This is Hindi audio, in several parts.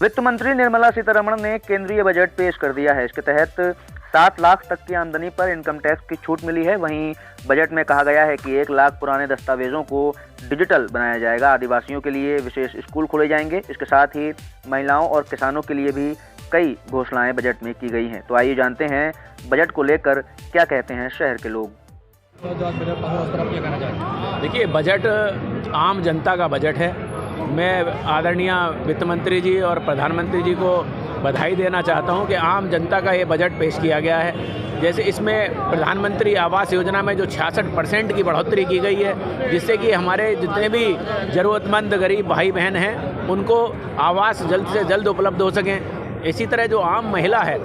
वित्त मंत्री निर्मला सीतारमण ने केंद्रीय बजट पेश कर दिया है। इसके तहत 7 लाख तक की आमदनी पर इनकम टैक्स की छूट मिली है। वहीं बजट में कहा गया है कि 1 लाख पुराने दस्तावेजों को डिजिटल बनाया जाएगा। आदिवासियों के लिए विशेष स्कूल खोले जाएंगे। इसके साथ ही महिलाओं और किसानों के लिए भी कई घोषणाएं बजट में की गई हैं। तो आइए जानते हैं बजट को लेकर क्या कहते हैं शहर के लोग। देखिए, बजट आम जनता का बजट है। मैं आदरणीय वित्त मंत्री जी और प्रधानमंत्री जी को बधाई देना चाहता हूं कि आम जनता का ये बजट पेश किया गया है। जैसे इसमें प्रधानमंत्री आवास योजना में जो 66% की बढ़ोतरी की गई है, जिससे कि हमारे जितने भी ज़रूरतमंद गरीब भाई बहन हैं उनको आवास जल्द से जल्द उपलब्ध हो सकें। इसी तरह जो आम महिला है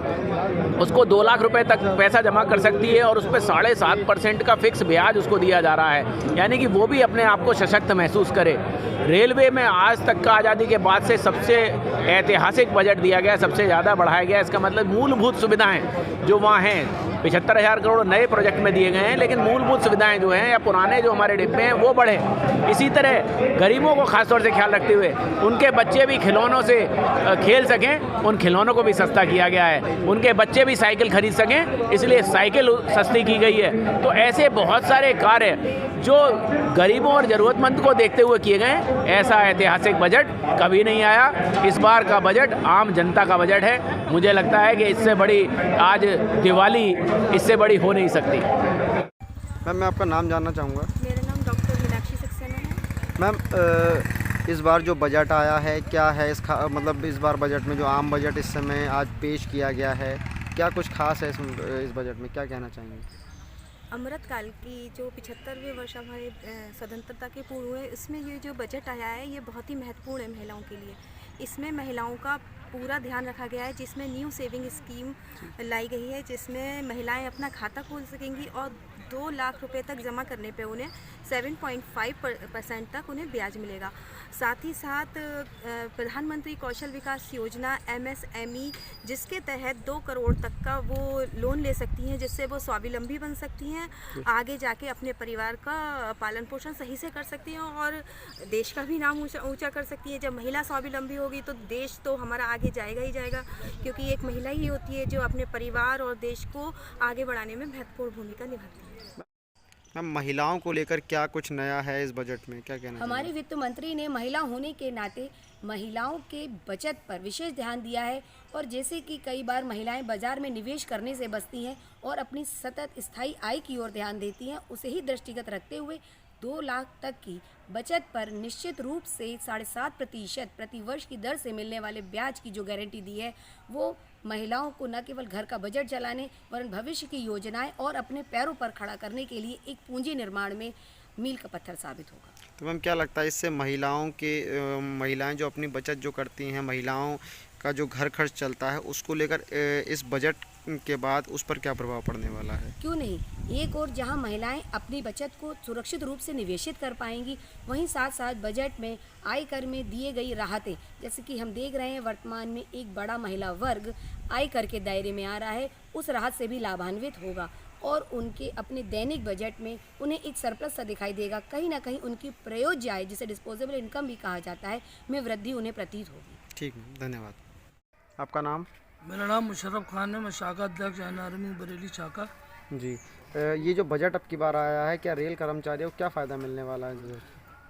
उसको 2 लाख रुपए तक पैसा जमा कर सकती है और उस पर 7.5% का फिक्स ब्याज उसको दिया जा रहा है, यानी कि वो भी अपने आप को सशक्त महसूस करे। रेलवे में आज तक का आज़ादी के बाद से सबसे ऐतिहासिक बजट दिया गया, सबसे ज़्यादा बढ़ाया गया। इसका मतलब मूलभूत सुविधाएं जो वहाँ हैं 75,000 करोड़ नए प्रोजेक्ट में दिए गए हैं, लेकिन मूलभूत सुविधाएं जो हैं या पुराने जो हमारे डिब्बे हैं वो बढ़े। इसी तरह गरीबों को खासतौर से ख्याल रखते हुए उनके बच्चे भी खिलौनों से खेल सकें, उन खिलौनों को भी सस्ता किया गया है। उनके बच्चे भी साइकिल खरीद सकें, इसलिए साइकिल सस्ती की गई है। तो ऐसे बहुत सारे कार्य जो गरीबों और ज़रूरतमंद को देखते हुए किए गए। ऐसा ऐतिहासिक बजट कभी नहीं आया। इस बार का बजट आम जनता का बजट है। मुझे लगता है कि इससे बड़ी आज दिवाली इससे बड़ी हो नहीं सकती। मैम, मैं आपका नाम जानना चाहूँगा। मेरा नाम डॉक्टर मीनाक्षी सक्सेना है। मैम, इस बार जो बजट आया है क्या है मतलब इस बार बजट में जो आम बजट इस समय आज पेश किया गया है, क्या कुछ खास है इस बजट में, क्या कहना चाहेंगे? अमृतकाल की जो 75वें वर्ष हमारे स्वतंत्रता के पूर्व हुए, इसमें ये जो बजट आया है ये बहुत ही महत्वपूर्ण है महिलाओं के लिए। इसमें महिलाओं का पूरा ध्यान रखा गया है, जिसमें न्यू सेविंग स्कीम लाई गई है, जिसमें महिलाएं अपना खाता खोल सकेंगी और 2 लाख रुपए तक जमा करने पे उन्हें 7.5% तक उन्हें ब्याज मिलेगा। साथ ही साथ प्रधानमंत्री कौशल विकास योजना MSME, जिसके तहत 2 करोड़ तक का वो लोन ले सकती हैं, जिससे वो स्वावलंबी बन सकती हैं, आगे जाके अपने परिवार का पालन पोषण सही से कर सकती हैं और देश का भी नाम ऊंचा कर सकती है। जब महिला स्वावलंबी होगी तो देश तो हमारा आगे जाएगा ही जाएगा, क्योंकि एक महिला ही होती है जो अपने परिवार और देश को आगे बढ़ाने में महत्वपूर्ण भूमिका निभाती है। मैम, महिलाओं को लेकर क्या कुछ नया है इस बजट में, क्या कहना हमारे वित्त मंत्री ने महिला होने के नाते महिलाओं के बचत पर विशेष ध्यान दिया है। और जैसे कि कई बार महिलाएं बाजार में निवेश करने से बचती हैं और अपनी सतत स्थायी आय की ओर ध्यान देती हैं, उसे ही दृष्टिगत रखते हुए 2 लाख तक की बचत पर निश्चित रूप से 7.5% प्रति वर्ष की दर से मिलने वाले ब्याज की जो गारंटी दी है, वो महिलाओं को न केवल घर का बजट चलाने वरन भविष्य की योजनाएं और अपने पैरों पर खड़ा करने के लिए एक पूंजी निर्माण में मील का पत्थर साबित होगा। तो मैम, क्या लगता है इससे महिलाएं जो अपनी बचत जो करती हैं, महिलाओं का जो घर खर्च चलता है, उसको लेकर इस बजट के बाद उस पर क्या प्रभाव पड़ने वाला है? क्यों नहीं, एक और जहां महिलाएं अपनी बचत को सुरक्षित रूप से निवेशित कर पाएंगी, वहीं साथ साथ बजट में आयकर में दिए गई राहतें, जैसे कि हम देख रहे हैं वर्तमान में एक बड़ा महिला वर्ग आयकर के दायरे में आ रहा है, उस राहत से भी लाभान्वित होगा और उनके अपने दैनिक बजट में उन्हें एक सरप्लस सा दिखाई देगा। कहीं ना कहीं उनकी प्रयोज्य आय, जिसे डिस्पोजेबल इनकम भी कहा जाता है, में वृद्धि उन्हें प्रतीत होगी। ठीक, धन्यवाद। आपका नाम? मेरा नाम मुशर्रफ खान है। मैं शाखा अध्यक्ष NRMU बरेली शाखा। जी, ये जो बजट अब की बार आया है, क्या रेल कर्मचारियों को क्या फ़ायदा मिलने वाला है?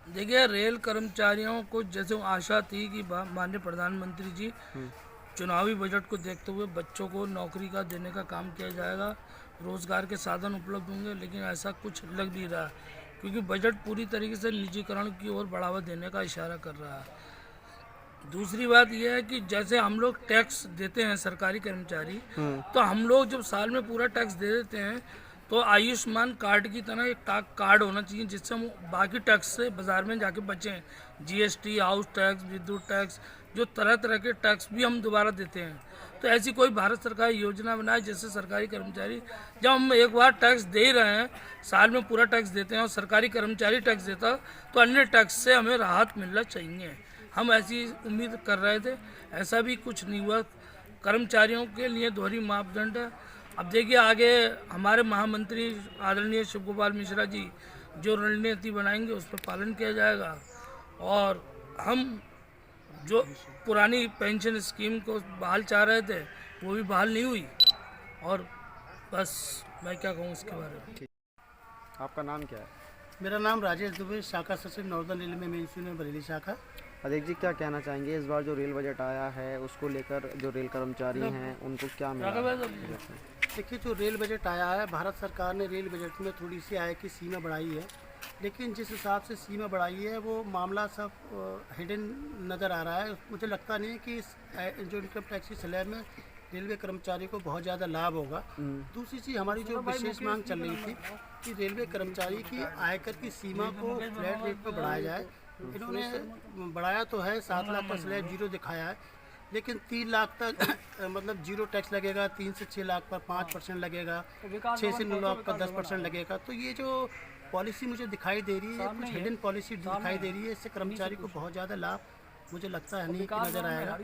देखिए, रेल कर्मचारियों को जैसे आशा थी कि माननीय प्रधानमंत्री जी चुनावी बजट को देखते हुए बच्चों को नौकरी का देने का काम किया जाएगा, रोज़गार के साधन उपलब्ध होंगे, लेकिन ऐसा कुछ लग नहीं रहा, क्योंकि बजट पूरी तरीके से निजीकरण की ओर बढ़ावा देने का इशारा कर रहा है। दूसरी बात यह है कि जैसे हम लोग टैक्स देते हैं सरकारी कर्मचारी, तो हम लोग जब साल में पूरा टैक्स दे देते हैं तो आयुष्मान कार्ड की तरह एक कार्ड होना चाहिए, जिससे हम बाकी टैक्स से बाजार में जाके बचें। GST, हाउस टैक्स, विद्युत टैक्स, जो तरह तरह के टैक्स भी हम दोबारा देते हैं, तो ऐसी कोई भारत सरकार योजना बनाए जिससे सरकारी कर्मचारी, जब हम एक बार टैक्स दे ही रहे हैं, साल में पूरा टैक्स देते हैं और सरकारी कर्मचारी टैक्स देता, तो अन्य टैक्स से हमें राहत मिलना चाहिए। हम ऐसी उम्मीद कर रहे थे, ऐसा भी कुछ नहीं हुआ। कर्मचारियों के लिए दोहरी मापदंड है। अब देखिए, आगे हमारे महामंत्री आदरणीय शिव गोपाल मिश्रा जी जो रणनीति बनाएंगे उस पर पालन किया जाएगा और हम जो पुरानी पेंशन स्कीम को बहाल चाह रहे थे वो भी बहाल नहीं हुई। और बस मैं क्या कहूँ इसके बारे में। आपका नाम क्या है? मेरा नाम राजेश दुबे, शाखा सचिव northern railway main union Bareilly शाखा। अध्यक्ष जी, क्या कहना चाहेंगे इस बार जो रेल बजट आया है उसको लेकर जो रेल कर्मचारी हैं उनको क्या मिला? देखिए, जो रेल बजट आया है, भारत सरकार ने रेल बजट में थोड़ी सी आय की सीमा बढ़ाई है, लेकिन जिस हिसाब से सीमा बढ़ाई है वो मामला सब हिडन नज़र आ रहा है। मुझे लगता नहीं कि इस जो इनकम टैक्स की स्लैब में रेलवे कर्मचारी को बहुत ज़्यादा लाभ होगा। दूसरी चीज़, हमारी जो विशेष मांग चल रही थी कि रेलवे कर्मचारी की आयकर की सीमा को फ्लैट रेट पर बढ़ाया जाए। इन्होंने बढ़ाया तो है, 7 लाख का स्लैब जीरो दिखाया है, लेकिन 3 लाख तक मतलब जीरो टैक्स लगेगा, 3 से 6 लाख पर 5% लगेगा, 6 से 9 लाख पर 10% लगेगा। तो ये जो पॉलिसी मुझे दिखाई दे रही है, कुछ हिडन पॉलिसी दिखाई दे रही है, इससे कर्मचारी को बहुत ज़्यादा लाभ मुझे लगता है नहीं कि नज़र आएगा।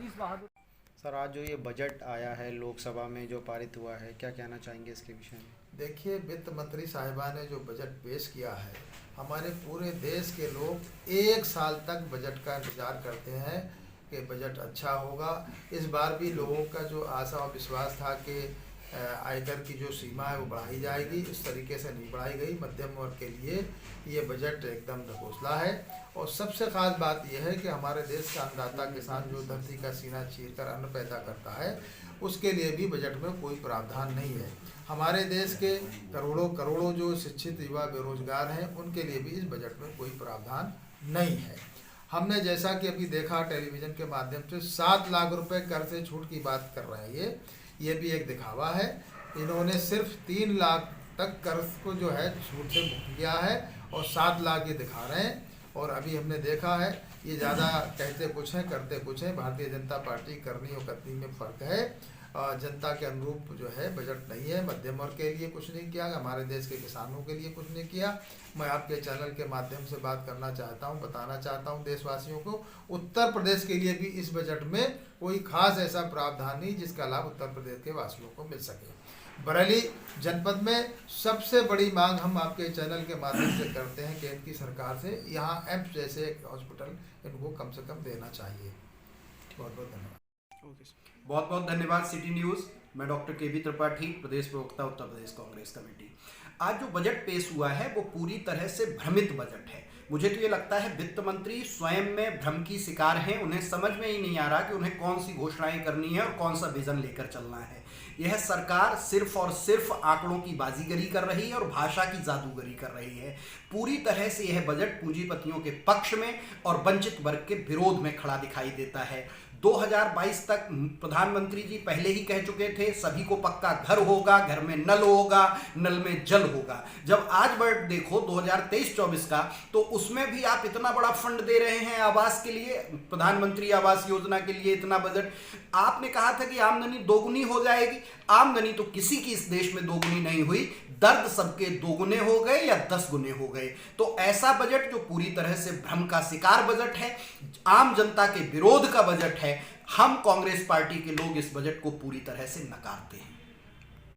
सर, आज जो ये बजट आया है लोकसभा में जो पारित हुआ है, क्या कहना चाहेंगे इसके विषय में? देखिए, वित्त मंत्री साहिबा ने जो बजट पेश किया है, हमारे पूरे देश के लोग 1 साल तक बजट का इंतज़ार करते हैं कि बजट अच्छा होगा। इस बार भी लोगों का जो आशा और विश्वास था कि आयकर की जो सीमा है वो बढ़ाई जाएगी, इस तरीके से नहीं बढ़ाई गई। मध्यम वर्ग के लिए ये बजट एकदम ढकोसला है। और सबसे ख़ास बात यह है कि हमारे देश का अन्नदाता किसान जो धरती का सीना चीरकर अन्न पैदा करता है, उसके लिए भी बजट में कोई प्रावधान नहीं है। हमारे देश के करोड़ों करोड़ों जो शिक्षित युवा बेरोजगार हैं, उनके लिए भी इस बजट में कोई प्रावधान नहीं है। हमने जैसा कि अभी देखा टेलीविज़न के माध्यम से 7 लाख रुपए कर से छूट की बात कर रहे हैं, ये भी एक दिखावा है। इन्होंने सिर्फ 3 लाख तक कर्ज को जो है छूट से मुक्त किया है और 7 लाख ये दिखा रहे हैं। और अभी हमने देखा है ये ज़्यादा कहते कुछ हैं करते कुछ हैं। भारतीय जनता पार्टी करनी और कथनी में फ़र्क है। जनता के अनुरूप जो है बजट नहीं है। मध्यम वर्ग के लिए कुछ नहीं किया, हमारे देश के किसानों के लिए कुछ नहीं किया। मैं आपके चैनल के माध्यम से बात करना चाहता हूं, बताना चाहता हूं देशवासियों को, उत्तर प्रदेश के लिए भी इस बजट में कोई खास ऐसा प्रावधान नहीं जिसका लाभ उत्तर प्रदेश के वासियों को मिल सके। बरेली जनपद में सबसे बड़ी मांग हम आपके चैनल के माध्यम से करते हैं कि इनकी सरकार से यहाँ एम्स जैसे एक हॉस्पिटल इनको कम से कम देना चाहिए। बहुत बहुत धन्यवाद। बहुत बहुत धन्यवाद सिटी न्यूज़। मैं डॉक्टर के बी त्रिपाठी, प्रदेश प्रवक्ता उत्तर प्रदेश कांग्रेस कमेटी। आज जो बजट पेश हुआ है वो पूरी तरह से भ्रमित बजट है। मुझे तो ये लगता है वित्त मंत्री स्वयं में भ्रम की शिकार हैं। उन्हें समझ में ही नहीं आ रहा कि उन्हें कौन सी घोषणाएं करनी है और कौन सा विजन लेकर चलना है। यह सरकार सिर्फ और सिर्फ आंकड़ों की बाजीगरी कर रही है और भाषा की जादूगरी कर रही है। पूरी तरह से यह बजट पूंजीपतियों के पक्ष में और वंचित वर्ग के विरोध में खड़ा दिखाई देता है। 2022 तक प्रधानमंत्री जी पहले ही कह चुके थे सभी को पक्का घर होगा, घर में नल होगा, नल में जल होगा। जब आज बजट देखो 2023-24 का, तो उसमें भी आप इतना बड़ा फंड दे रहे हैं आवास के लिए, प्रधानमंत्री आवास योजना के लिए इतना बजट। आपने कहा था कि आमदनी दोगुनी हो जाएगी। आमदनी तो किसी की इस देश में दोगुनी नहीं हुई, दर्द सबके दोगुने हो गए या 10 गुने हो गए। तो ऐसा बजट जो पूरी तरह से भ्रम का शिकार बजट है, आम जनता के विरोध का बजट है, हम कांग्रेस पार्टी के लोग इस बजट को पूरी तरह से नकारते हैं।